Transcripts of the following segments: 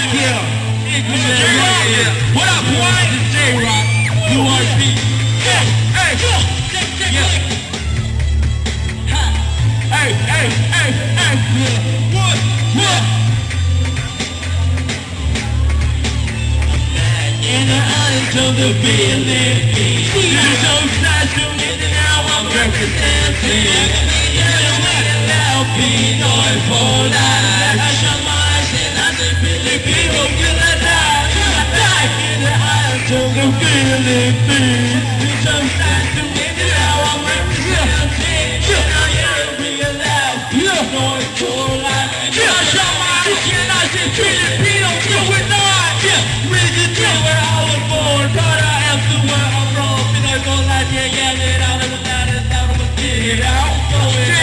Yeah. What up, boy? This is J-Rock. URP. Hey. Yeah. Hey. What? In the eyes of the building, you're so nice to me that now I'm representing. Now be joyful life. I shall rise and I say Filipino till I die. In the eyes of the Philippines, you're so nice to me that now I'm representing. I am real loud, joyful life. I shall rise and I say Filipino till we die. Where I was born, but I am to where I'm from. Feel like all that, yeah, it out of the night, it's out of the city. I'm going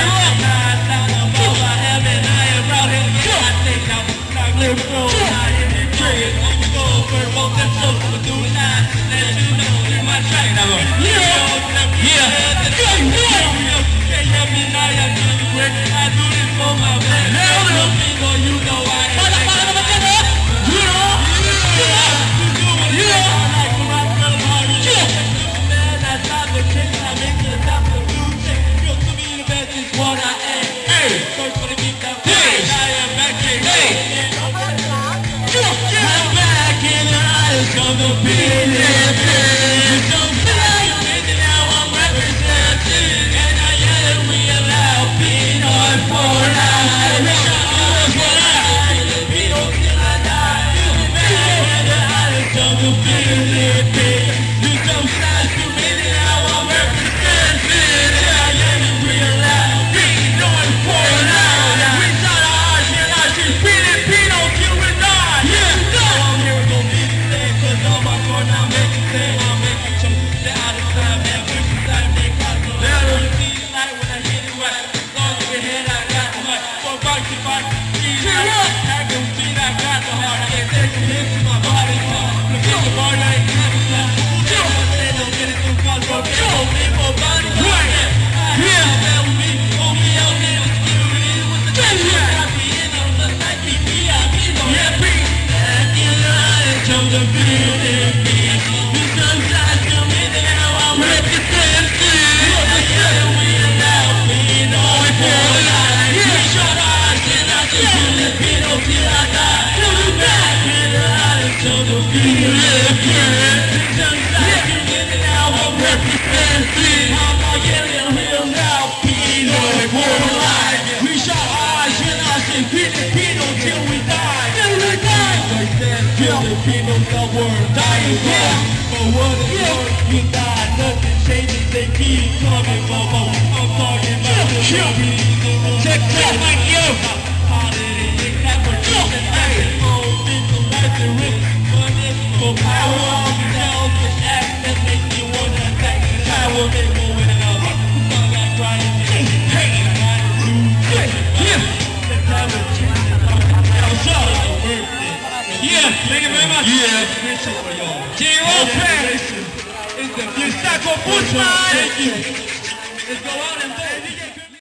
down above my heaven. I am proud of it. I think I'm not living through. I am in tree. I'm going for it. Won't them so I'm doing that. Let you know in my track. I do this for my man. You know I am. Filipinos the word dying for what it's worth. You die, nothing changes, they keep coming for more. I'm talking about the Philippines. Check my gear. How did it ignite for just a night? Oh, people like the rip, but it's for power. All the cells with acts that make you wanna attack the tower. They go in and out. I got crying. Hey, the time is changing. What's up? Yeah, thank you very much. J-Rock Paris is the Saco Bushman. Thank you. Let's go out and play.